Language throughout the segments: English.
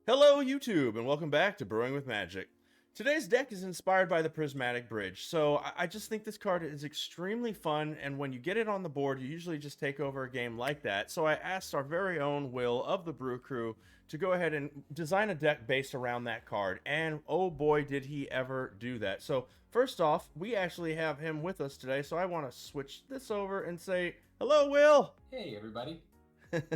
Hello YouTube and welcome back to Brewing with Magic. Today's deck is inspired by the Prismatic Bridge, so I just think this card is extremely fun, and when you get it on the board, you usually just take over a game like that. So I asked our very own Will of the Brew Crew to go ahead and design a deck based around that card, and oh boy did he ever do that. So first off, we actually have him with us today, so I want to switch this over and say, hello Will! Hey everybody.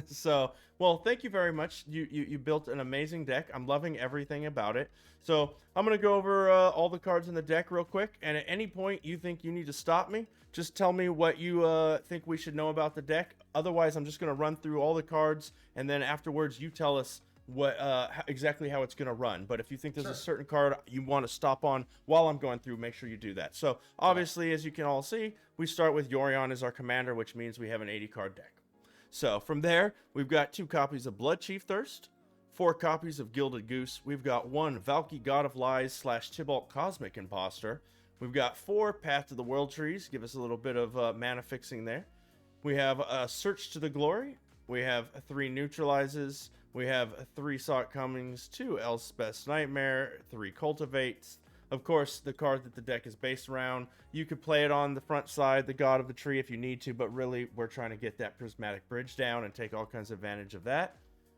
So, well, thank you very much. You built an amazing deck. I'm loving everything about it. So I'm going to go over all the cards in the deck real quick. And at any point you think you need to stop me, just tell me what you think we should know about the deck. Otherwise, I'm just going to run through all the cards. And then afterwards, you tell us what exactly how it's going to run. But if you think there's a certain card you want to stop on while I'm going through, make sure you do that. So obviously, as you can all see, we start with Yorion as our commander, which means we have an 80 card deck. So from there, we've got 2 copies of Bloodchief Thirst, 4 copies of Gilded Goose. We've got 1 Valky God of Lies / Tibalt Cosmic Imposter. We've got 4 Path to the World Trees, give us a little bit of mana fixing there. We have a Search to the Glory. We have 3 Neutralizes. We have 3 Sought Comings, 2 Elspeth's Nightmare, 3 Cultivates. Of course, the card that the deck is based around, you could play it on the front side, the God of the Tree, if you need to, but really, we're trying to get that Prismatic Bridge down and take all kinds of advantage of that.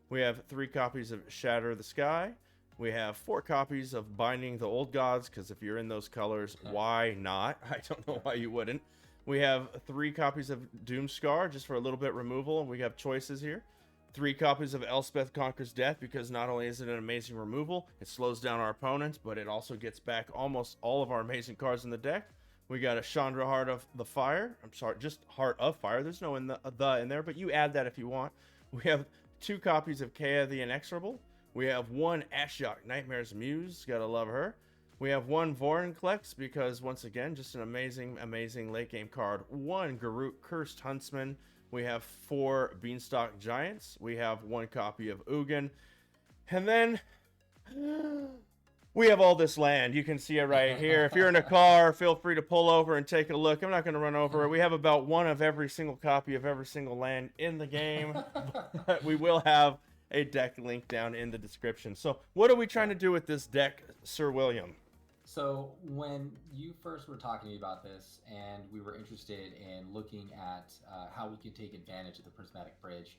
We have 3 copies of Shatter the Sky. We have 4 copies of Binding the Old Gods, because if you're in those colors, why not? I don't know why you wouldn't. We have 3 copies of Doomscar, just for a little bit removal, and we have choices here. 3 copies of Elspeth Conquers Death, because not only is it an amazing removal, it slows down our opponents, but it also gets back almost all of our amazing cards in the deck. We got a Chandra Heart of the Fire. I'm sorry, just Heart of Fire. There's no in there, but you add that if you want. We have 2 copies of Kea the Inexorable. We have 1 Ashiok Nightmare's Muse. Gotta love her. We have 1 Vorinclex, because once again, just an amazing, amazing late game card. 1 Garruk Cursed Huntsman. We have 4 Beanstalk Giants. We have 1 copy of Ugin. And then we have all this land. You can see it right here. If you're in a car, feel free to pull over and take a look. I'm not going to run over it. We have about 1 of every single copy of every single land in the game. But we will have a deck link down in the description. So what are we trying to do with this deck, Sir William? So when you first were talking to me about this and we were interested in looking at how we could take advantage of the Prismatic Bridge,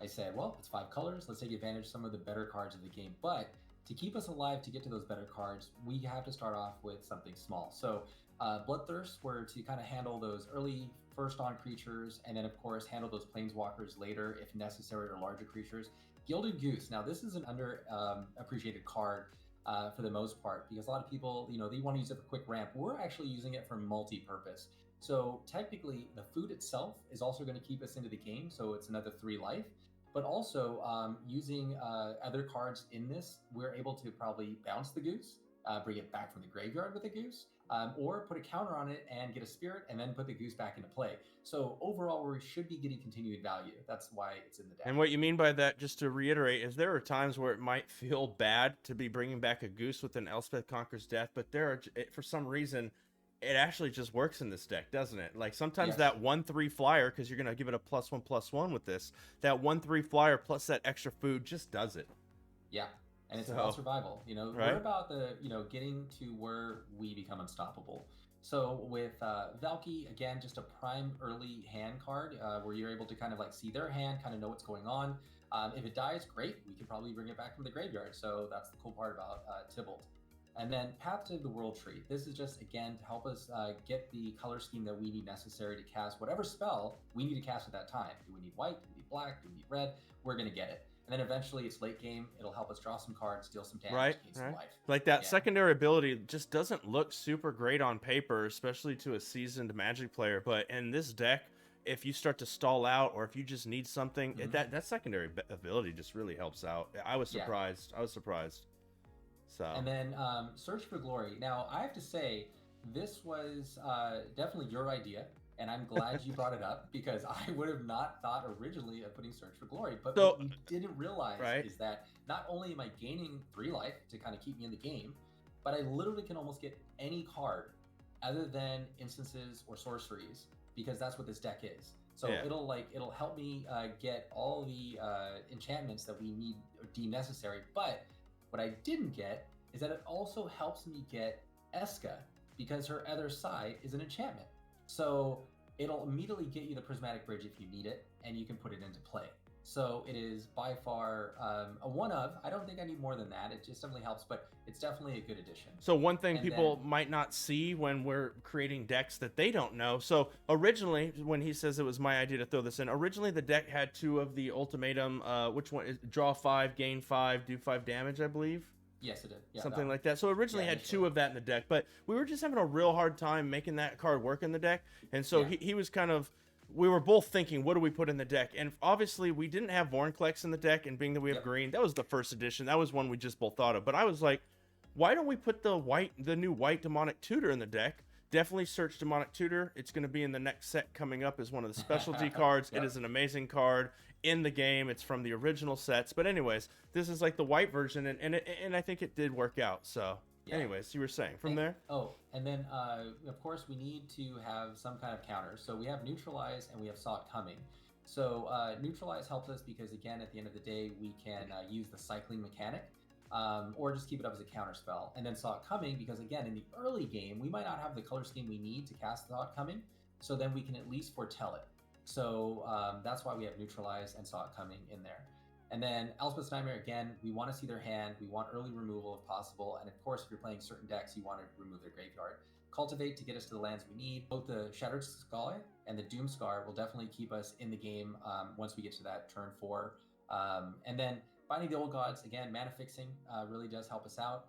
I said, well, it's 5 colors. Let's take advantage of some of the better cards of the game. But to keep us alive to get to those better cards, we have to start off with something small. So Bloodthirst were to kind of handle those early first on creatures, and then of course handle those planeswalkers later if necessary, or larger creatures. Gilded Goose. Now this is an appreciated card for the most part, because a lot of people, they want to use it for quick ramp. We're actually using it for multi-purpose. So technically, the food itself is also going to keep us into the game, so it's another 3 life. But also, using other cards in this, we're able to probably bounce the goose, bring it back from the graveyard with a goose, or put a counter on it and get a spirit, and then put the goose back into play. So overall, we should be getting continued value. That's why it's in the deck. And what you mean by that, just to reiterate, is there are times where it might feel bad to be bringing back a goose with an Elspeth Conquers Death, but there are, for some reason, it actually just works in this deck, doesn't it? Like sometimes that 1/3 flyer, because you're going to give it a +1/+1 with this, that 1/3 flyer plus that extra food just does it. Yeah. And it's about survival. Right? We're about the, getting to where we become unstoppable. So with Valky, again, just a prime early hand card where you're able to kind of like see their hand, kind of know what's going on. If it dies, great. We can probably bring it back from the graveyard. So that's the cool part about Tibalt. And then Path to the World Tree. This is just, again, to help us get the color scheme that we need necessary to cast whatever spell we need to cast at that time. Do we need white? Do we need black? Do we need red? We're going to get it. And then eventually it's late game. It'll help us draw some cards, deal some damage, gain some life. Like that secondary ability just doesn't look super great on paper, especially to a seasoned Magic player. But in this deck, if you start to stall out or if you just need something, that secondary ability just really helps out. I was surprised. I was surprised. So. And then Search for Glory. Now, I have to say, this was definitely your idea. And I'm glad you brought it up, because I would have not thought originally of putting Search for Glory. But what you didn't realize is that not only am I gaining 3 life to kind of keep me in the game, but I literally can almost get any card other than instances or sorceries, because that's what this deck is. So Yeah. it'll help me get all the enchantments that we need or deem necessary. But what I didn't get is that it also helps me get Eska, because her other side is an enchantment. So it'll immediately get you the Prismatic Bridge if you need it, and you can put it into play. So it is by far a one of. I don't think I need more than that. It just definitely helps, but it's definitely a good addition. So one thing And people then- might not see when we're creating decks that they don't know. So originally, when he says it was my idea to throw this in, originally the deck had 2 of the ultimatum. Which one is draw 5, gain 5, do 5 damage, I believe. Yes, it did. Yeah, Something like that. So originally Yeah, had initially. 2 of that in the deck, but we were just having a real hard time making that card work in the deck. And so Yeah. he was kind of, we were both thinking, what do we put in the deck? And obviously we didn't have Vorinclex in the deck, and being that we have Yep. green, that was the first edition. That was one we just both thought of. But I was like, why don't we put the new white Demonic Tutor in the deck? Definitely search Demonic Tutor. It's going to be in the next set coming up as one of the specialty cards. Yep. It is an amazing card in the game. It's from the original sets. But anyways, this is like the white version, and I think it did work out. So Yeah. anyways, you were saying from And- there? Oh, and then of course we need to have some kind of counter. So we have Neutralize and we have Saw It Coming. So Neutralize helps us because, again, at the end of the day, we can use the cycling mechanic, or just keep it up as a counter spell. And then Saw It Coming, because again, in the early game, we might not have the color scheme we need to cast Saw It Coming, so then we can at least foretell it. So that's why we have Neutralize and Saw It Coming in there. And then Elspeth's Nightmare, again, we want to see their hand, we want early removal if possible, and of course, if you're playing certain decks, you want to remove their graveyard. Cultivate to get us to the lands we need. Both the Shattered Skull and the Doom Scar will definitely keep us in the game once we get to that turn 4. And then Binding the Old Gods, again, mana fixing really does help us out.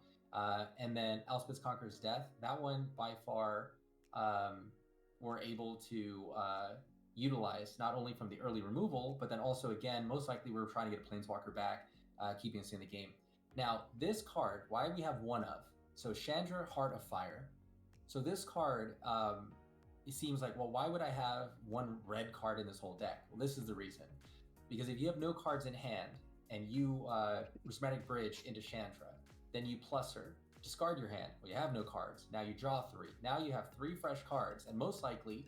And then Elspeth Conquers Death, that one by far we're able to utilize not only from the early removal, but then also, again, most likely we're trying to get a Planeswalker back, keeping us in the game. Now, this card, why we have one of? So Chandra, Heart of Fire. So this card, it seems like, well, why would I have one red card in this whole deck? Well, this is the reason. Because if you have no cards in hand, and you Prismatic Bridge into Chandra, then you plus her, discard your hand. Well, you have no cards. Now you draw 3. Now you have 3 fresh cards, and most likely,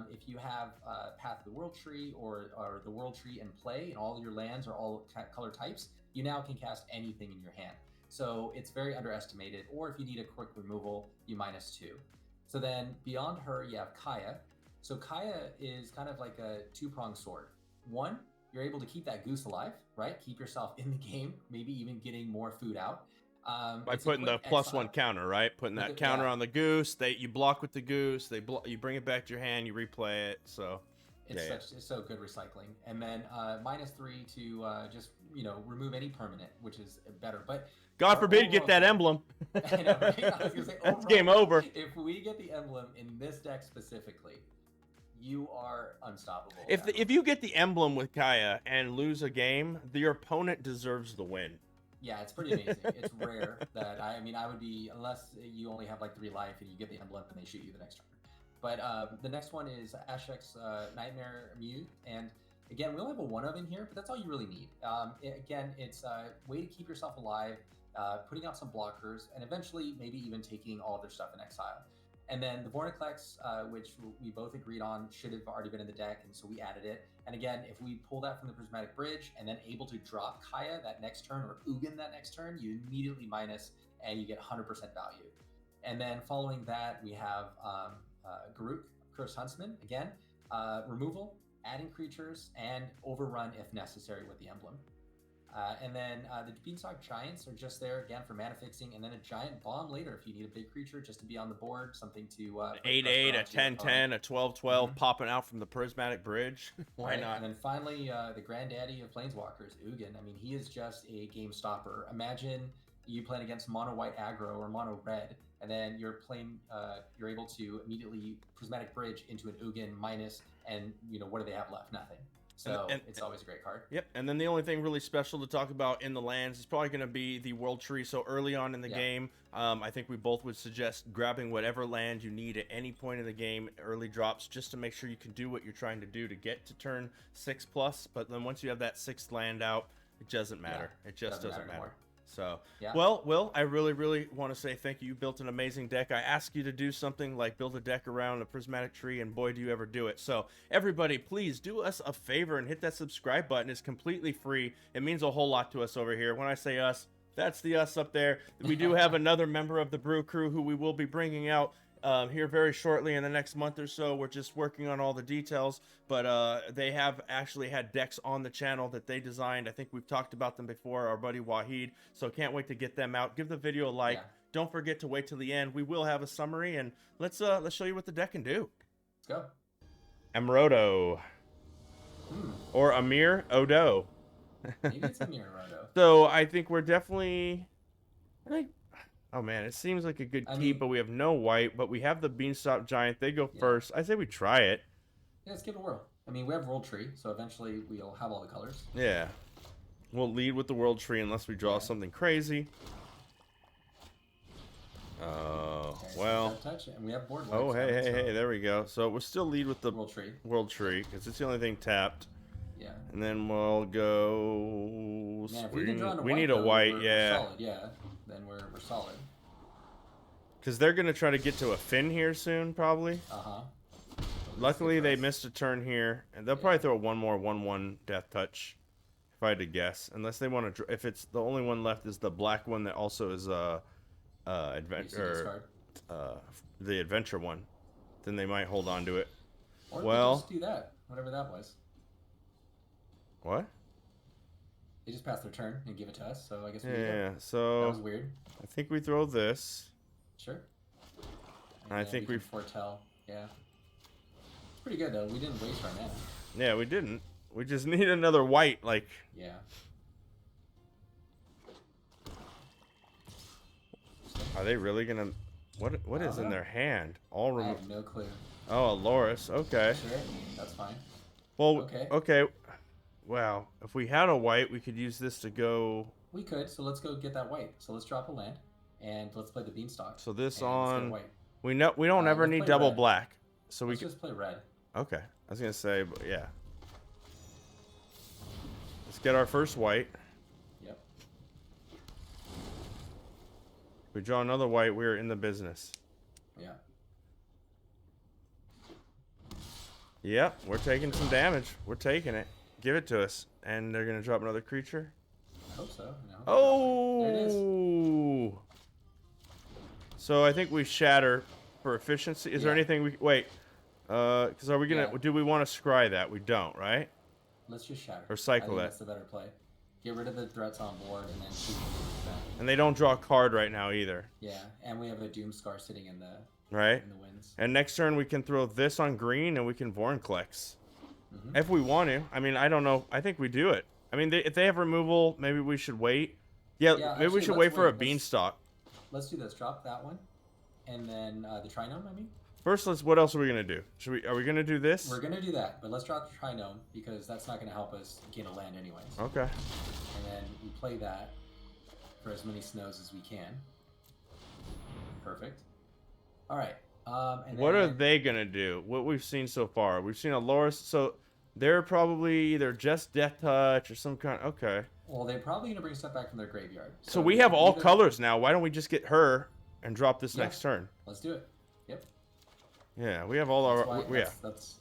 if you have Path of the World Tree or the World Tree in play, and all your lands are all color types, you now can cast anything in your hand. So it's very underestimated, or if you need a quick removal, you -2. So then beyond her, you have Kaya. So Kaya is kind of like a 2-pronged sword. One, you're able to keep that goose alive, right? Keep yourself in the game, maybe even getting more food out. By It's a putting the quick +1 exile. counter, right? Putting With that it, counter yeah. on the goose. You block with the goose. You bring it back to your hand. You replay it. So It's so good recycling. And then -3 to just remove any permanent, which is better. But God our forbid you get that overall- emblem. I know, right? I was gonna say, It's game over. If we get the emblem in this deck specifically, you are unstoppable. If you get the emblem with Kaya and lose a game, your opponent deserves the win. Yeah, it's pretty amazing. It's rare that I would be, unless you only have like 3 life and you get the emblem and they shoot you the next turn. But the next one is Ashek's Nightmare Mute, and again, we only have a 1 of in here, but that's all you really need. Again, it's a way to keep yourself alive, putting out some blockers, and eventually maybe even taking all of their stuff in exile. And then the Vorinclex, which we both agreed on, should have already been in the deck, and so we added it. And again, if we pull that from the Prismatic Bridge and then able to drop Kaya that next turn, or Ugin that next turn, you immediately minus, and you get 100% value. And then following that, we have Garuk, Cursed Huntsman, again, removal, adding creatures, and overrun if necessary with the emblem. And then the Beanstalk Giants are just there again for mana fixing, and then a giant bomb later if you need a big creature just to be on the board, something to put 8/8, pressure a onto your 10/10, a 12/12 Mhm. popping out from the Prismatic Bridge. Why Right, not? And then finally, the granddaddy of Planeswalkers, Ugin. I mean, he is just a game stopper. Imagine you playing against mono white aggro or mono red, and then you're able to immediately Prismatic Bridge into an Ugin minus, and what do they have left? Nothing. So it's always a great card. Yep, and then the only thing really special to talk about in the lands is probably going to be the World Tree. So early on in the game, I think we both would suggest grabbing whatever land you need at any point in the game, early drops, just to make sure you can do what you're trying to do to get to turn 6+. But then once you have that 6th land out, it doesn't matter. It just doesn't matter. anymore. So, Yeah. well, Will, I really, really want to say thank you. You built an amazing deck. I asked you to do something like build a deck around a prismatic tree, and boy, do you ever do it. So, everybody, please do us a favor and hit that subscribe button. It's completely free. It means a whole lot to us over here. When I say us, that's the us up there. We do have another member of the Brew crew who we will be bringing out here very shortly in the next month or so. We're just working on all the details, but they have actually had decks on the channel that they designed. I think we've talked about them before, our buddy Wahid, so can't wait to get them out. Give the video a like. Yeah. Don't forget to wait till the end. We will have a summary, and let's show you what the deck can do. Let's go. Emerodo. Or Amir Odo. Maybe it's Amir Rodo. So I think we're definitely, oh man, it seems like a good keep, but we have no white, but we have the Beanstalk Giant. They go first. I say we try it. Yeah, let's give it a whirl. I mean, we have World Tree, so eventually we'll have all the colors. Yeah. We'll lead with the World Tree unless we draw something crazy. Oh, well. Touch, and we have board Oh, wipes, hey, there we go. So we'll still lead with the World Tree, because it's the only thing tapped. Yeah. And then we'll go... Man, if we can draw we need a white, we're solid, yeah. Then we're solid. Because they're going to try to get to a Finn here soon, probably. Uh-huh. Luckily, they missed a turn here. And they'll probably throw one more 1/1 Deathtouch, if I had to guess. Unless they want to... If it's the only one left is the black one that also is the adventure one, then they might hold on to it. Or well, just do that, whatever that was. What? They just passed their turn and give it to us, so I guess we so that was weird. I think we throw this. Sure. And I think we foretell. Yeah. It's pretty good though. We didn't waste our mana. Yeah, we didn't. We just need another white, like. Yeah. Are they really gonna? What is in their hand? I have no clue. Oh, a Loris. Okay. Sure, that's fine. Well, okay. Wow. If we had a white, we could use this to go. We could. So let's go get that white. So let's drop a land, and let's play the Beanstalk. So this on. We don't ever need double black. So let's just play red. Okay. I was gonna say, but yeah. Let's get our first white. Yep. If we draw another white, we're in the business. Yeah. Yep, we're taking some damage. We're taking it. Give it to us. And they're going to drop another creature? I hope so. No. Oh! There it is. So I think we shatter for efficiency. Is there anything we... Wait. Because are we going to... Do we want to scry that? We don't, right? Let's just shatter. Or cycle that. That's the better play. Get rid of the threats on board and then shoot them. And they don't draw a card right now either. Yeah, and we have a Doomscar sitting in the... Right? In the winds. And next turn we can throw this on green and we can Vorinclex. If we want to. I mean, I don't know. I think we do it. I mean, if they have removal, maybe we should wait. Yeah, maybe we should wait for a Beanstalk. Let's do this. Drop that one. And then the Trinome, I mean. First, what else are we going to do? Are we going to do this? We're going to do that, but let's drop the Trinome because that's not going to help us gain a land anyways. Okay. And then we play that for as many snows as we can. Perfect. All right. And what are they going to do? What we've seen so far? We've seen a Loris, so they're probably either just Deathtouch or some kind. Okay. Well, they're probably going to bring stuff back from their graveyard. So we have all colors now. Why don't we just get her and drop this next turn? Let's do it. Yep. Yeah, we have all our... That's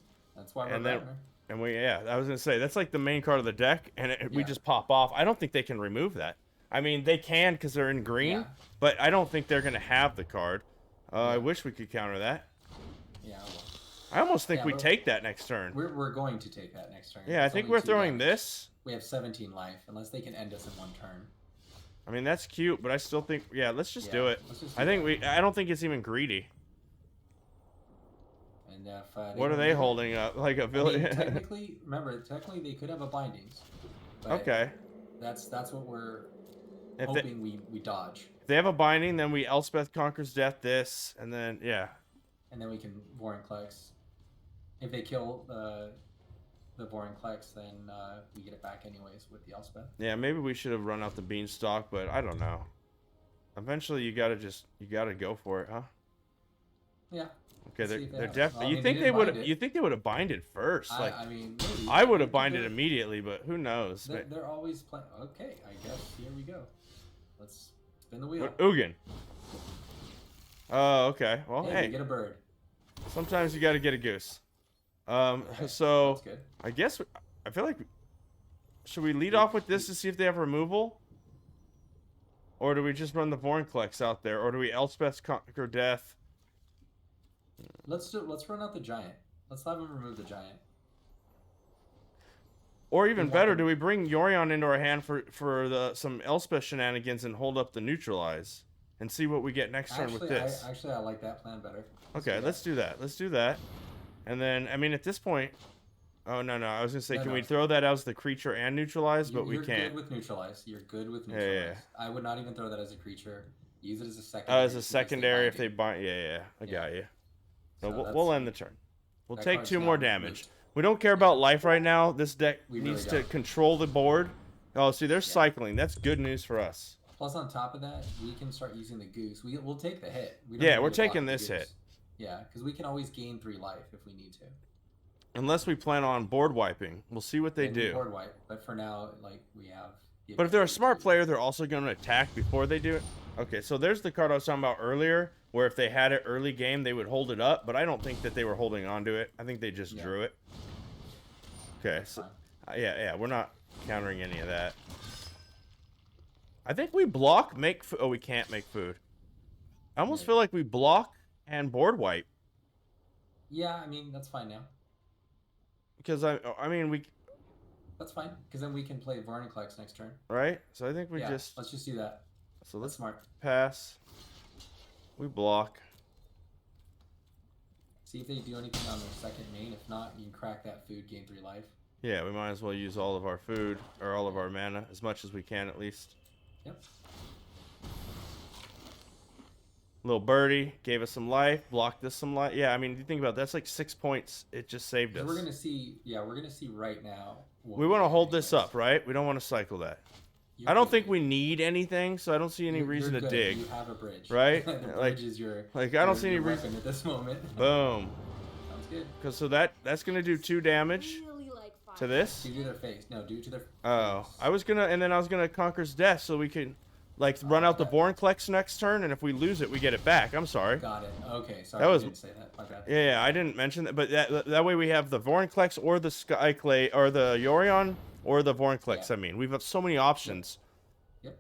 why we're back there. And I was going to say, that's like the main card of the deck, and we just pop off. I don't think they can remove that. I mean, they can because they're in green, but I don't think they're going to have the card. I wish we could counter that. Yeah, well. I almost think we take that next turn. We're going to take that next turn. Yeah, I think we're throwing this. We have 17 life, unless they can end us in one turn. I mean, that's cute, but I still think... Yeah, let's just do it. I don't think it's even greedy. And if, what are they holding up? Like a village? I mean, technically they could have a Bindings. Okay. That's what we're hoping we dodge. If they have a Binding, then we Elspeth Conquers Death this, and then, And then we can Vorinclex. If they kill the Vorinclex, then we get it back anyways with the Elspeth. Yeah, maybe we should have run out the Beanstalk, but I don't know. Eventually, you gotta go for it, huh? Yeah. Okay, they're definitely. You think they would have binded first? Like, I mean, maybe. I would have binded immediately, but who knows? They're always playing. Okay, I guess here we go. Let's spin the wheel. Ugin. Oh, okay. Well, Hey, hey. we get a bird. Sometimes you got to get a goose. Okay, So that's good. I guess I feel like should we lead off with this to see if they have removal, or do we just run the Vorinclex out there, or do we Elspeth Conquer Death? Let's run out the giant. Let's have him remove the giant. Or even better, do we bring Yorion into our hand for some Elspeth shenanigans and hold up the neutralize and see what we get next turn with this? Actually, I like that plan better. Let's do that. Let's do that. And then, I mean, at this point, oh no, I was gonna say, can we throw that as the creature and neutralize? But we can't. You're good with neutralize. You're good with neutralize. Yeah. I would not even throw that as a creature. Use it as a secondary. As a secondary if they bind. Yeah. I got you. So we'll end the turn. We'll take 2 more damage. We don't care about life right now. This deck needs to control the board. Oh, see, they're cycling. That's good news for us. Plus, on top of that, we can start using the goose. We'll take the hit. We're taking this hit. Yeah, because we can always gain 3 life if we need to. Unless we plan on board wiping. We'll see what they do. Board wipe, but for now, like, we have... But if they're a smart player, they're also going to attack before they do it. Okay, so there's the card I was talking about earlier, where if they had it early game, they would hold it up, but I don't think that they were holding on to it. I think they just drew it. Okay, so yeah, we're not countering any of that. I think we block, make food. Oh, we can't make food. I almost feel like we block and board wipe. Yeah, I mean, that's fine now. Because I mean, we... That's fine, because then we can play Vorinclex next turn. Right? So I think we let's just do that. So let's smart. Pass. We block. See if they do anything on their second main. If not, you can crack that food, gain 3 life. Yeah, we might as well use all of our food, or all of our mana, as much as we can at least. Yep. Little birdie, gave us some life, blocked us some life. Yeah, I mean, you think about it, that's like 6 points. It just saved us. We're gonna see, we're gonna see right now. We want to hold this up, right? We don't want to cycle that. I don't think we need anything, so I don't see any reason to dig. You have a bridge, right? The bridge is your I don't see any reason at this moment. Boom. Sounds good. Because so that's gonna do 2 damage to this. Do their face. No, do to their. Oh, I was gonna Conquer's Death so we can like run out the Vorinclex next turn, and if we lose it, we get it back. I'm sorry. Got it. Okay, sorry. That was, I didn't say that. My bad. Yeah, I didn't mention that, but that way we have the Vorinclex or the Skyclay or the Yorion or the Vorinclex. I mean, we've got so many options. Yep.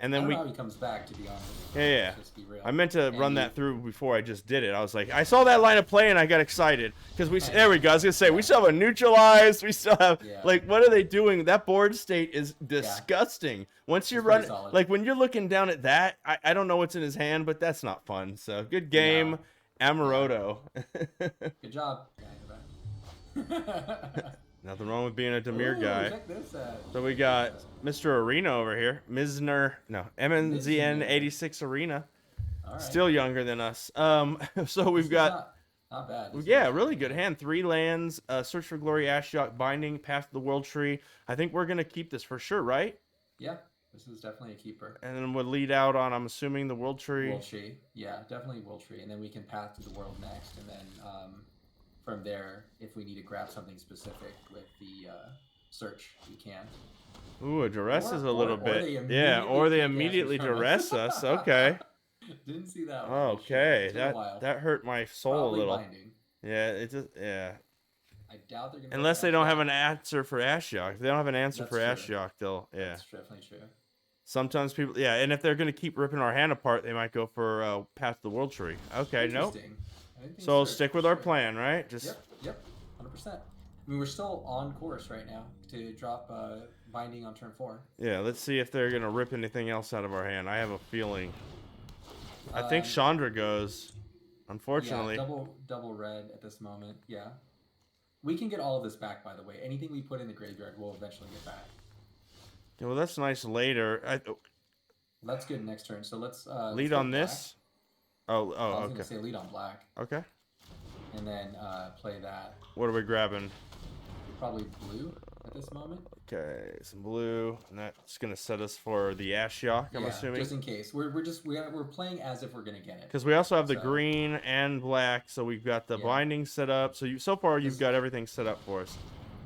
And then I don't know how he comes back, to be honest. Yeah. Let's be real. I meant to run that through before I just did it. I was like, I saw that line of play and I got excited because there we go. I was gonna say we still have a neutralized. We still have like, what are they doing? That board state is disgusting. Once you're running, like when you're looking down at that, I don't know what's in his hand, but that's not fun. So good game, Amaroto. Good job. Nothing wrong with being a Demir guy. Check this out. So we got Mr. Arena over here. MNZN86 Arena. Right. Still younger than us. So we've got... Not bad. Yeah, really good hand. 3 lands, Search for Glory, Ashiok, Binding, Path to the World Tree. I think we're going to keep this for sure, right? Yeah, this is definitely a keeper. And then we'll lead out on, I'm assuming, the World Tree. World Tree. Yeah, definitely World Tree. And then we can Path to the World next, and then... from there, if we need to grab something specific with the search, we can. Ooh, a duress is a little bit. Or they immediately duress us. Okay. Didn't see that one. Okay, that hurt my soul Probably a little. Binding. Yeah, it just I doubt they're gonna. Unless they don't have an answer for Ashiok. If they don't have an answer for Ashiok, they'll That's definitely true. Sometimes people, and if they're gonna keep ripping our hand apart, they might go for Path to the World Tree. Okay, nope. So stick with our plan, right? Yep, 100%. I mean, we're still on course right now to drop Binding on turn 4. Yeah, let's see if they're gonna rip anything else out of our hand. I have a feeling. I think Chandra goes. Unfortunately. Yeah, double red at this moment. Yeah, we can get all of this back. By the way, anything we put in the graveyard, we'll eventually get back. Yeah, well, that's nice later. That's good next turn. So let's lead on this. I was gonna say lead on black. Okay. And then play that. What are we grabbing? Probably blue at this moment. Okay, some blue, and that's gonna set us for the Ashiok. I'm assuming. Just in case. We're playing as if we're gonna get it. Because we also have the green and black, so we've got the binding set up. So so far you've got everything set up for us.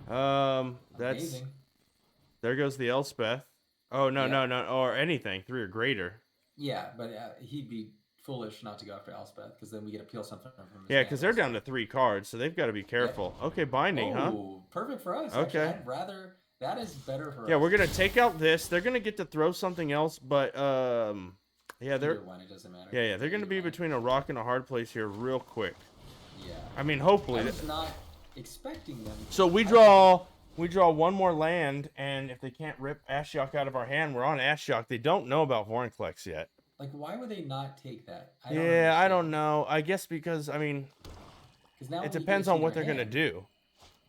That's amazing. There goes the Elspeth. Oh, no, Yeah. no, no, or anything 3 or greater. Yeah, but he'd be foolish not to go after Elspeth because then we get to peel something from his Yeah, hand. because they're down also. to 3 cards, so they've got to be careful. Okay, binding, huh? Oh, perfect for us. Actually, Okay. I'd rather that is better for Yeah, us. we're gonna take out this. They're gonna get to throw something else, but yeah, they're Either one, it doesn't matter. yeah, they're gonna Either be one. between a rock and a hard place here, real quick. Yeah. I mean, hopefully. I was not expecting them. So we draw one more land, and if they can't rip Ashiok out of our hand, we're on Ashiok. They don't know about Vorinclex yet. Like, why would they not take that? Yeah, I don't know. I guess because I mean, now it we depends get on in what our they're gonna hand, do.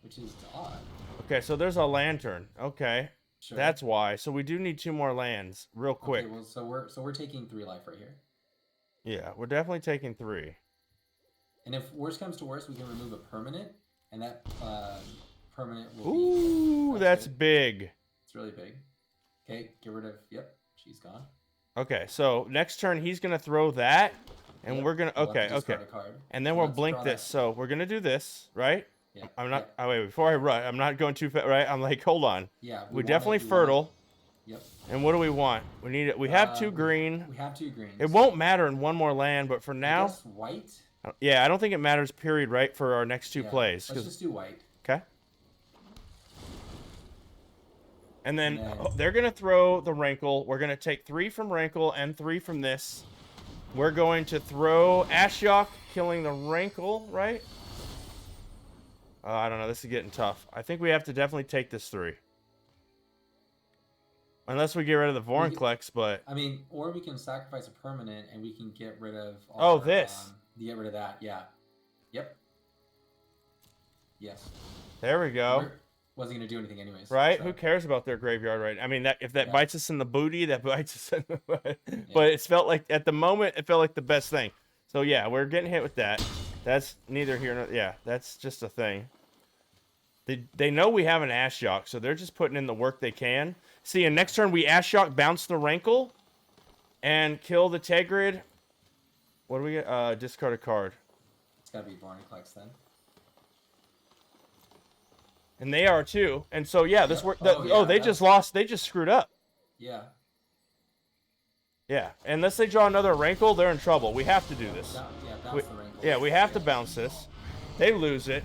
which is odd. Okay, so there's a lantern. Okay, Sure. that's why. So we do need 2 more lands, real quick. Okay, well, so we're taking 3 life right here. Yeah, we're definitely taking 3. And if worst comes to worst, we can remove a permanent, and that permanent will Ooh, be. that's good. big. It's really big. Okay, get rid of. Yep, she's gone. Okay, so next turn he's gonna throw that, and Yep, we're gonna we'll have to okay, discard okay, a card. and then So we'll let's blink draw this. that. So we're gonna do this, right? Yeah. I'm not. Yeah. Oh wait, before I run, I'm not going too fast, right? I'm like, hold on. Yeah. We definitely fertile. Yep. And what do we want? We need it. We have 2 green. We have 2 greens. It won't matter in 1 more land, but for I now, guess white. yeah, I don't think it matters. Period. Right for our next 2 plays. Let's just do white. Okay. And then they're going to throw the Rankle. We're going to take 3 from Rankle and 3 from this. We're going to throw Ashiok, killing the Rankle, right? I don't know. This is getting tough. I think we have to definitely take this 3. Unless we get rid of the Vorinclex, but... I mean, or we can sacrifice a permanent and we can get rid of... this. Get rid of that, yeah. Yep. Yes. There we go. Wasn't going to do anything anyways. Right? So. Who cares about their graveyard, right? I mean, if that bites us in the booty, that bites us in the butt. Yeah. But it's felt like, at the moment, it felt like the best thing. So, yeah, we're getting hit with that. That's neither here nor... Yeah, that's just a thing. They know we have an Ashiok, so they're just putting in the work they can. See, and next turn, we Ashiok, bounce the Rankle, and kill the Tergrid. What do we get? Discard a card. It's got to be Vorinclex then. And they are too. And so, yeah, this work. They just lost. They just screwed up. Yeah. Yeah. Unless they draw another Rankle, they're in trouble. We have to do this. Bounce the Rankle. Yeah, we have to bounce this. They lose it.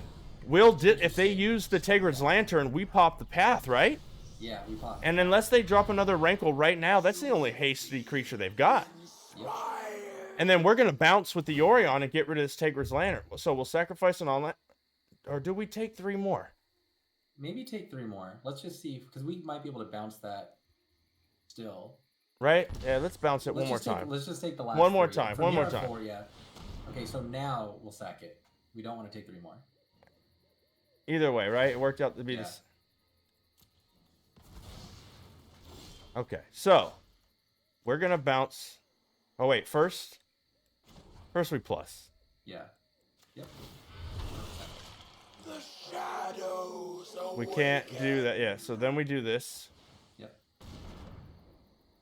If they use the Tergrid's Lantern, we pop the path, right? Yeah, we pop. And unless they drop another Rankle right now, that's the only hasty creature they've got. Yep. And then we're going to bounce with the Orion and get rid of this Tergrid's Lantern. So we'll sacrifice an online. Or do we take 3 more? Maybe take 3 more. Let's just see, because we might be able to bounce that still. Right? Yeah, let's bounce it one more time. Let's just take the last One more 3. time. From One more here time. forward, yeah. Okay, so now we'll sack it. We don't want to take 3 more. Either way, right? It worked out to be this. Okay, so we're going to bounce. Oh, wait. First we plus. Yeah. Yep. The shadows We can't do that. Yeah, so then we do this. Yep.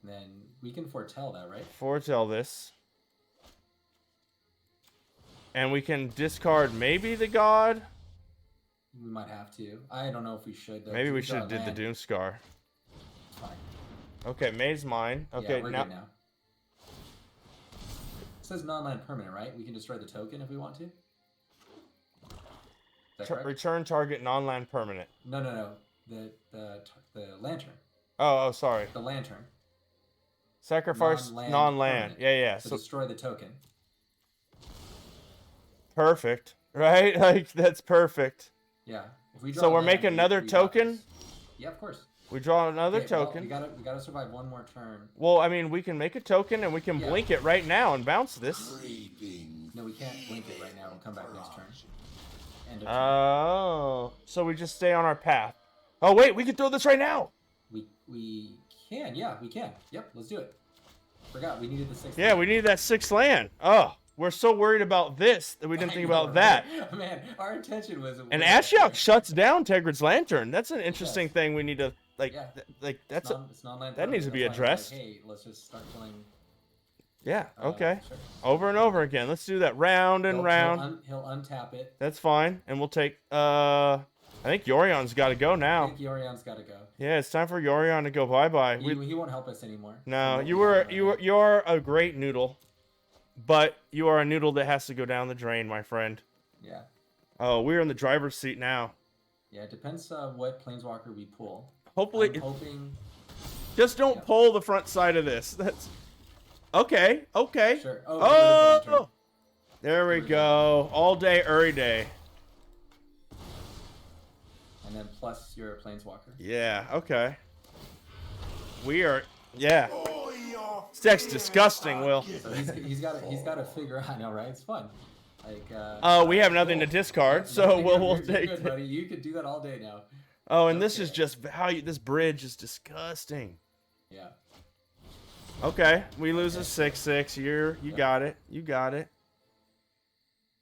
And then we can foretell that, right? Foretell this. And we can discard maybe the God. We might have to. I don't know if we should, though. Maybe we should have did the Doomscar. It's fine. Okay, May's mine. Okay, yeah, we're good now. It says non-land permanent, right? We can destroy the token if we want to. Is that correct? Return target non-land permanent. No. The lantern. Oh, sorry. The lantern. Sacrifice non-land. Yeah. So destroy the token. Perfect. Right? Like, that's perfect. Yeah. If we draw So we're land, making another token? Yeah, of course. We draw another Okay, well, token. we gotta survive 1 more turn. Well, I mean, we can make a token and we can blink it right now and bounce this. No, we can't blink it right now. We'll come back next turn. End of turn. Oh. So we just stay on our path. Oh, wait, we can throw this right now. We can, yeah, we can. Yep, let's do it. Forgot, we needed the 6th. Yeah, we needed that 6th land. Oh, we're so worried about this that we didn't think about that. Man, our intention was... And Ashiok shuts down Tergrid's Lantern. That's an interesting thing we need to, that's... It's non-land that needs to be permanent. That's why I was addressed. like, hey, let's just start killing... Yeah, okay. Sure. Over and over again. Let's do that round and round. He'll untap it. That's fine. And we'll take, I I think Yorion's got to go I now. think Yorion's got to go. Yeah, it's time for Yorion to go bye-bye. He won't help us anymore. No, you're a great noodle, but you are a noodle that has to go down the drain, my friend. Yeah. Oh, we're in the driver's seat now. Yeah, it depends what planeswalker we pull. Hopefully, I'm hoping. just don't pull the front side of this. That's okay. Okay. Sure. Oh, there we go. All day, every day. And then plus your planeswalker. Yeah. Okay. We are. Yeah. Oh, yeah. This deck's disgusting, Will. So he's got to figure out. I know, right? It's fun. Like. Oh, we have nothing to discard, so we'll you're take good, it. buddy. You could do that all day now. Oh, and this is just value. This bridge is disgusting. Yeah. Okay, we lose a 6/6. You got it. You got it.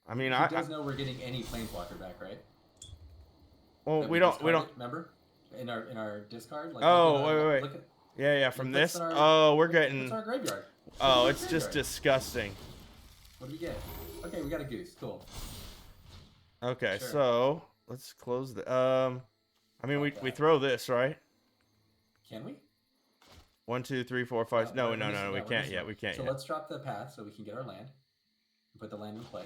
I mean, He does know we're getting any planeswalker back, right? Well, That we don't. remember in our discard. Like, Oh, wait. Look at, Yeah. From Look, this. that's our- Oh, we're It's getting. our graveyard. Oh, It's it's our just graveyard. disgusting. What do we get? Okay, we got a goose. Cool. Okay, Sure. so let's close the. I mean, we that. throw this, right? Can we? 1, 2, 3, 4, 5. No, we're no, missing- we yeah, we're can't missing yet. one. We can't So yet. let's drop the path so we can get our land. Put the land in play.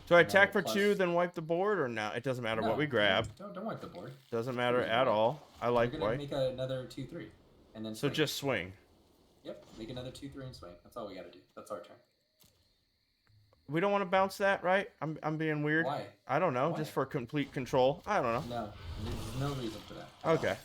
So I No, attack for plus- 2, then wipe the board, or no? It doesn't matter No, what we grab. Don't wipe the board. Doesn't matter Doesn't at matter. all. I like We're gonna white. make another 2/3, and then. So swing. just swing. Yep, make another 2/3 and swing. That's all we gotta do. That's our turn. We don't want to bounce that, right? I'm being weird. Why? I don't know. Why? Just for complete control. I don't know. No, there's no reason for that. Okay.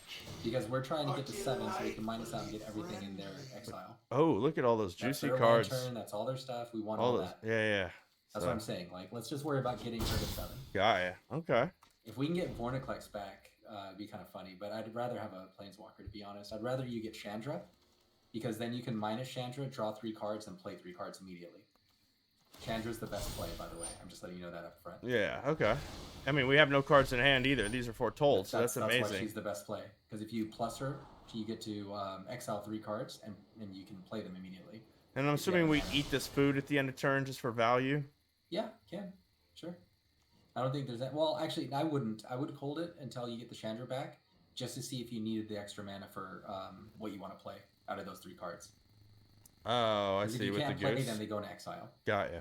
Because we're trying to get to 7, so we can minus out and get everything in their exile. Oh, look at all those That's juicy their cards. land turn, that's all their stuff. We want All all those. that. Yeah. That's So, what I'm saying. Like, let's just worry about getting her to 7. got ya. Okay. If we can get Vorniclex back, it'd be kind of funny. But I'd rather have a Planeswalker, to be honest. I'd rather you get Chandra, because then you can minus Chandra, draw 3 cards, and play 3 cards immediately. Chandra's the best play, by the way. I'm just letting you know that up front. Yeah. Okay. I mean, we have no cards in hand either. These are foretold, so that's why amazing. she's the best play. Because if you plus her, you get to exile 3 cards, and you can play them immediately. And I'm assuming we eat this food at the end of turn just for value. Yeah, can. Sure. I don't think there's that. Well, actually, I wouldn't. I would hold it until you get the Chandra back, just to see if you needed the extra mana for what you want to play out of those 3 cards. Oh, I 'Cause if see you with the can't play goose. them, they go into exile. Got ya.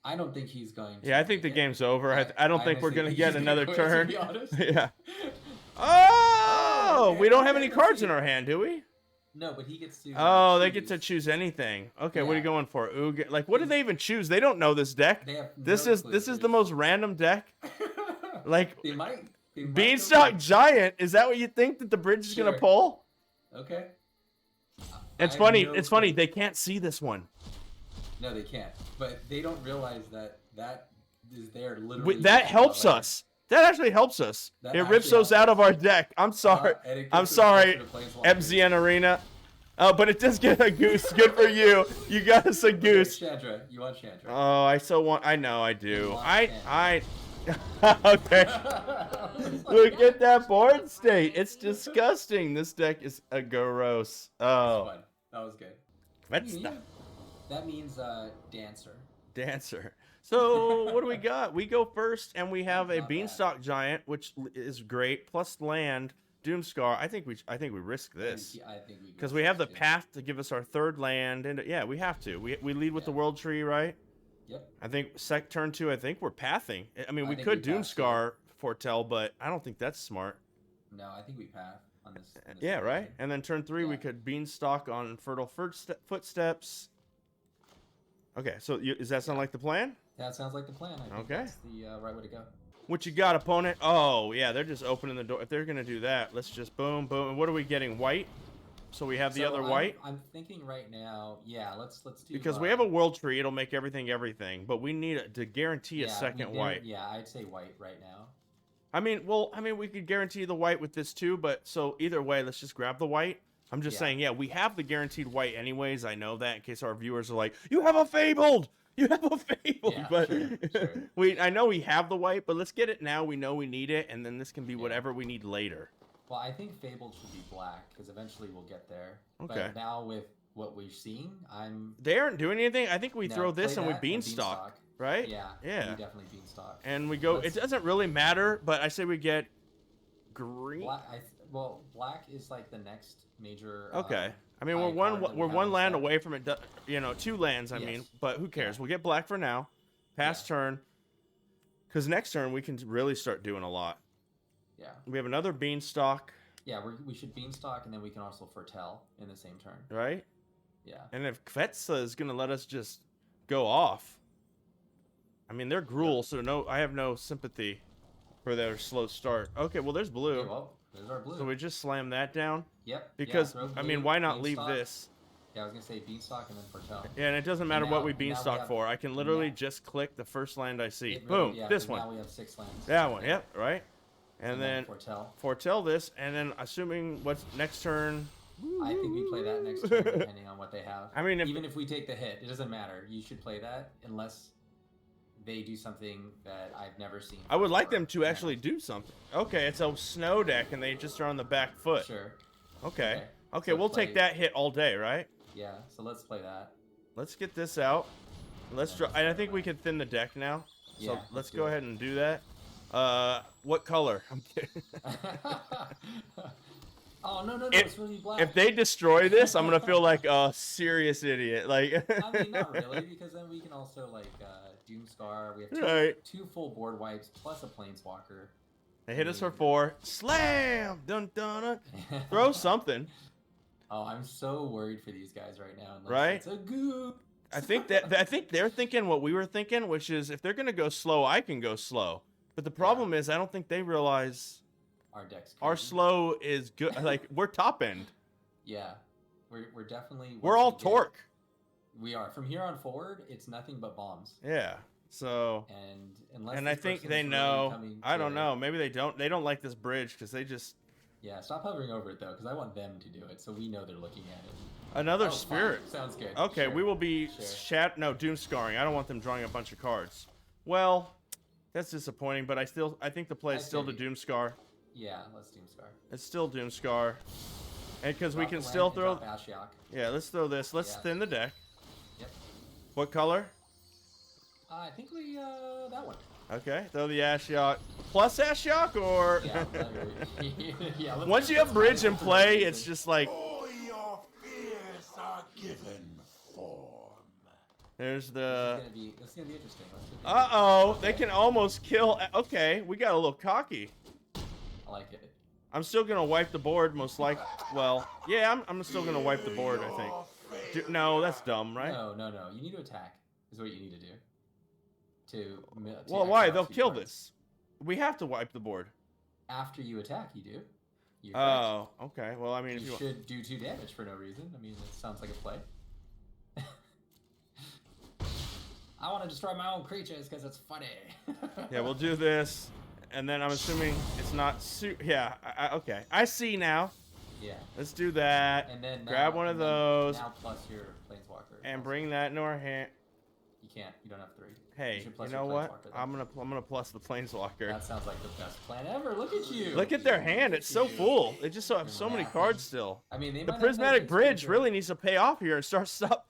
I don't think he's going to. Yeah, I think the make it. game's over. I don't think we're honestly gonna think get he's gonna another quit, turn. To be honest. Yeah. Oh, okay, we don't have okay, any let's cards see. in our hand, do we? No, but he gets to. Oh, they get to choose. choose anything. Okay, what are you Yeah. going for? Ooh, like, what do they even choose? They don't know this deck. They have This no is clue, this is dude. the most random deck. Like, They might. They might Beanstalk go- Giant. Is that what you think that the bridge is gonna Sure. pull? Okay. It's I have funny. no It's clue. funny. They can't see this one. No, they can't. But they don't realize that is there literally. That helps Like, us. That actually helps us. That It rips actually those helps out of our deck. I'm sorry. and it I'm gets us sorry, closer to Planeswalkers. MZN Arena. Oh, but it does get a goose. Good for you. You got us a Okay, goose. Chandra. You want Chandra. Oh, I so want. I know I do. want I. Okay. Look at that board state. It's disgusting. This deck is a gross. Oh, Fun. That was good. that's Yeah. the That means Dancer. dancer. So what do we got? We go first, and we have a Not bad. Beanstalk Giant, which is great. Plus land, Doomscar. I think we risk this I think we because we have the path to give us our 3rd land, and yeah, we have to. We lead with the Yeah. World Tree, right? Yep. I think turn 2. I think we're pathing. I mean, I we think could we path, too. Doomscar foretell, but I don't think that's smart. No, I think we path on this. Yeah, right. And then turn 3, we Yeah. could Beanstalk on Fertile Footsteps. Okay, so does that sound like the plan? That sounds like the plan. I think Okay. that's the right way to go. What you got, opponent? Oh, yeah, they're just opening the door. If they're going to do that, let's just boom, boom. And what are we getting? White? So we have the other white? I'm thinking right now. Yeah, let's do. Because we have a World Tree, it'll make everything. But we need to guarantee a yeah, second we white. Yeah, I'd say white right now. I mean, we could guarantee the white with this too, but so either way, let's just grab the white. I'm just Yeah. saying, yeah, we have the guaranteed white anyways. I know that in case our viewers are like, you have a Fabled! You have a Fabled! Yeah, but sure. I know we have the white, but let's get it now. We know we need it, and then this can be Yeah. whatever we need later. Well, I think Fabled should be black because eventually we'll get there. Okay. But now with what we've seen, They aren't doing anything. I think we No, throw this play and we that beanstalk. right? Yeah. Yeah. We definitely Beanstalk. And we go. It doesn't really matter, but I say we get green. Well, black is like the next major. Okay. I mean, high card that we we're have one on land set. away from it. You know, 2 lands. I Yes. mean, but who cares? Yeah. We'll get black for now. Pass Yeah. turn. Because next turn we can really start doing a lot. Yeah. We have another Beanstalk, Yeah, we should Beanstalk, and then we can also foretell in the same turn. right? Yeah. And if Kvetsa is gonna let us just go off, I mean they're Gruul, so no, I have no sympathy for their slow start. Okay, well there's blue, Okay, well, there's our blue. so we just slam that down. Yep. Because throw I blue, mean, why not leave Beanstalk. this? Yeah, I was gonna say Beanstalk and then foretell. Yeah, and it doesn't matter now- what we and now we Beanstalk have- for. I can literally now- just click the first land I see. It Boom, really- yeah, this 'cause one. Now we have 6 lands. That one, yep, right. And then foretell. foretell this, and then assuming what's next turn. I think we play that next turn, depending on what they have. I mean, even if we take the hit, it doesn't matter. You should play that unless they do something that I've never seen. I would like before. them to actually do something. Okay, it's a snow deck, and they just are on the back foot. Sure. Okay. Okay, So we'll play- take that hit all day, right? Yeah. So let's play that. Let's get this out. Let's draw. And I think we can thin the deck now. So Yeah, let's do go it. ahead and do that. What color? I'm kidding. Oh no, If- it's really black. If they destroy this, I'm gonna feel like a serious idiot. Like. I mean, not really, because then we can also like Doomscar. We have Right. 2 full board wipes plus a Planeswalker. They hit us for 4. Slam! Dun dun dun. Throw something. Oh, I'm so worried for these guys right now. Unless Right? It's a goop. I think they're thinking what we were thinking, which is if they're gonna go slow, I can go slow. But the problem is, I don't think they realize Our deck's our crazy. slow is good. Like we're top end. Yeah, we're definitely. We're once all we get- torque. We are from here on forward. It's nothing but bombs. Yeah. So. And unless And I this think person's they really know. coming I don't to- know. Maybe they don't. They don't like this bridge because they just Yeah, stop hovering over it though, because I want them to do it, so we know they're looking at it. another Oh, spirit. fine. Sounds good. Okay, Sure. we will be Sure. doom scarring. I don't want them drawing a bunch of cards. Well, that's disappointing, but I think the play is I still to figured. doom scar. Yeah, let's Doomscar. It's still doom scar. And because we Drop can the still land throw. and drop Ashiok. Yeah, let's throw this. Let's Yeah. thin the deck. Yep. What color? I think we that one. Okay, throw the Ashiok. Plus Ashiok or. Yeah. Yeah. Let's Once you have bridge in play, it's just like. All your fears are given form. There's the. This is gonna be interesting. Uh-oh, they can almost kill. Okay, we got a little cocky. I like it. I'm still gonna wipe the board, most likely. Well, yeah, I'm still gonna wipe the board, I think. No, that's dumb, right? No. You need to attack. Is what you need to do. To Well, why? X out They'll 2 kill cards. this. We have to wipe the board. After you attack, you do. You're Oh, okay. Well, I mean, correct. if You you should do 2 damage for no reason. I mean, it sounds like a play. I want to destroy my own creatures because it's funny. yeah, we'll do this, and then I'm assuming it's not yeah. Okay, I see now. Yeah. Let's do that. And then Grab one of those Now plus your Planeswalker. and bring that into our hand. You can't. You don't have 3. Hey, should plus you your know what? Planeswalker then. I'm gonna plus the planeswalker. That sounds like the best plan ever. Look at you. Look at their hand; it's so full. They just have so many cards still. I mean, they The might have prismatic benefits, bridge but- really needs to pay off here and stop.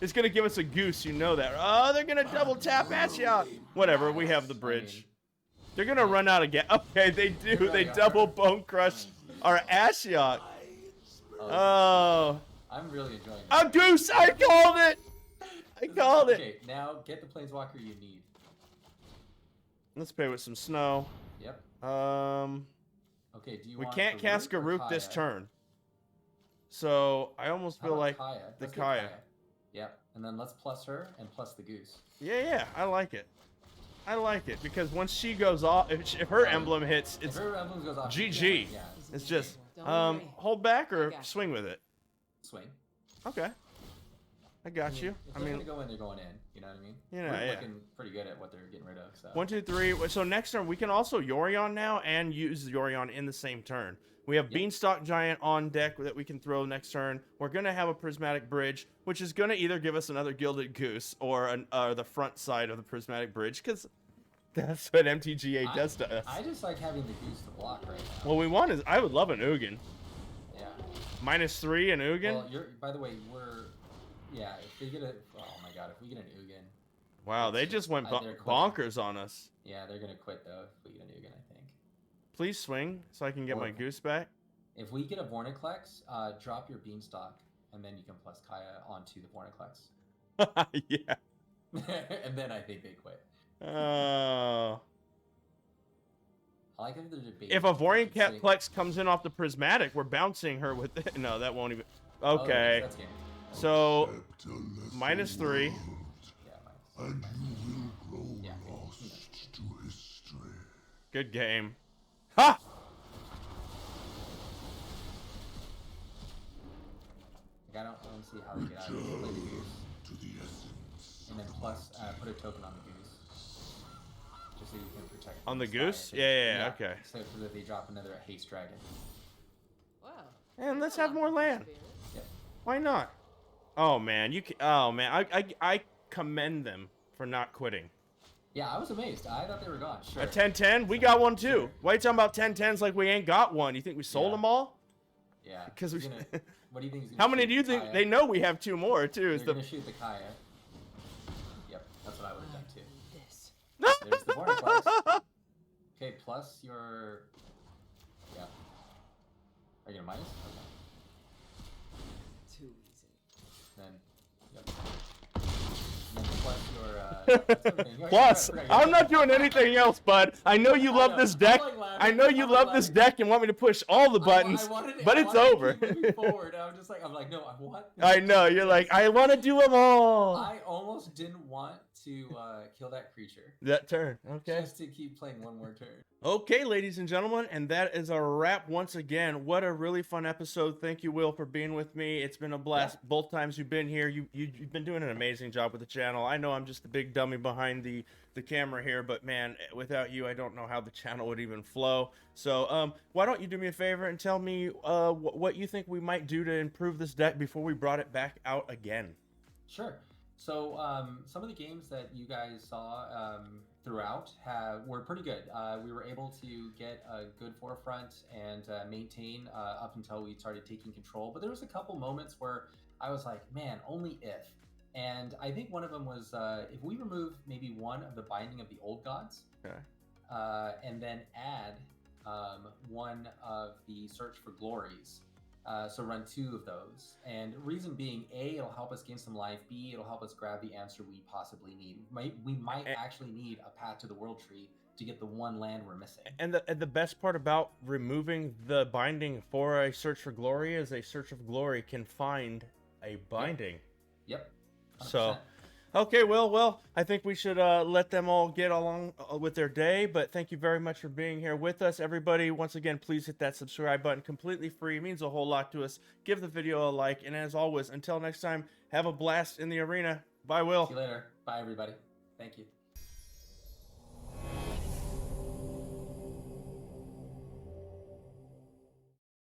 It's gonna give us a goose, you know that. Oh, they're gonna double tap Ashiok. Whatever, we have the bridge. They're gonna run out again. Okay, they do. They double bone crush our Ashiok. Oh, I'm really enjoying a goose! I called it. I called it. Okay, now get the Planeswalker you need. Let's play with some snow. Yep. We Okay, do you want can't cast Garroot or Garroot this Kaya? turn. So I almost How feel about like Kaya? the Let's get Kaya. Yep, and then let's plus her and plus the goose. Yeah, I like it. I like it because once she goes off, if her emblem hits, If it's her emblem goes off, GG. Yeah, It's just Don't worry. hold back or I got you. swing with it. swing. Okay, I got you. If I they're mean, gonna go in, they're going in. You know what I mean? Yeah, We're yeah. looking pretty good at what they're getting rid of. So 1, 2, 3. So next turn we can also Yorion now and use Yorion in the same turn. We have Beanstalk Giant on deck that we can throw next turn. We're gonna have a Prismatic Bridge, which is gonna either give us another Gilded Goose or the front side of the Prismatic Bridge, because that's what MTGA does to us. I just like having the goose to block right now. What we want is, I would love an Ugin. Yeah. -3 an Ugin. Well, by the way, if they get a, oh my god, if we get an Ugin, Wow, they It's just went they're quitting. bonkers on us. Yeah, they're gonna quit though if we get a Nugan, I think. Please swing so I can get Or- my goose back. If we get a Vornaclex, drop your Beanstalk, and then you can plus Kaya onto the Vornaclex. Yeah. And then I think they quit. Oh. I like the debate. If a Vornaclex comes in off the Prismatic, we're bouncing her with it. No, that won't even. Okay. That's game. So, Accept a lesser -3. world, Yeah, and you will grow Yeah. lost to history. Good game. Ha! Like, I don't want to see how they get out of it. Play the goose. To the essence. And then plus, put a token on the goose. Just so you can protect On the sky, goose? I think. Yeah, okay. So that they drop another haste dragon. Wow. And let's have more land. Yep. Why not? Oh man, you can. Oh man, I commend them for not quitting. Yeah, I was amazed. I thought they were gone. Sure. A 10-10, we got one too. Sure. Why are you talking about 10-10s like we ain't got one? You think we sold Yeah. them all? Yeah. Because we. He's gonna- what do you think? He's gonna How many shoot? do you think? Kaya? They know we have 2 more too. They're Is the gonna shoot the Kaya. Yep, that's what I would have done too. This. There's the Vornaclex. Okay, plus your. Yeah. Are you gonna minus? Okay. Too easy. Then. Yep. And then plus your. That's everything. Okay, Plus, right, I'm not doing anything else, bud. I know you I love know. this I'm, deck. like, laughing. I know you I'm, love like, this deck and want me to push all the buttons, but it's over. To keep moving forward. I'm like, no, I want. I know, you're like, I want to do them all. I almost didn't want to kill that creature. That turn, okay. Just to keep playing one more turn. Okay, ladies and gentlemen, and that is a wrap once again. What a really fun episode. Thank you, Will, for being with me. It's been a blast both times you've been here. You've been doing an amazing job with the channel. I know I'm just the big dummy behind the camera here, but man, without you, I don't know how the channel would even flow. So why don't you do me a favor and tell me what you think we might do to improve this deck before we brought it back out again. Sure. So some of the games that you guys saw throughout were pretty good. We were able to get a good forefront and maintain up until we started taking control. But there was a couple moments where I was like, man, only if. And I think one of them was if we remove maybe one of the Binding of the Old Gods, Okay. and then add one of the Search for Glories. So run 2 of those. And reason being, A, it'll help us gain some life. B, it'll help us grab the answer we possibly need. We might actually need a Path to the World Tree to get the one land we're missing. And the best part about removing the binding for a Search for Glory is a Search of Glory can find a binding. Yep. 100%. So, okay, well, I think we should let them all get along with their day. But thank you very much for being here with us, everybody. Once again, please hit that subscribe button. Completely free. It means a whole lot to us. Give the video a like. And as always, until next time, have a blast in the arena. Bye, Will. See you later. Bye, everybody. Thank you.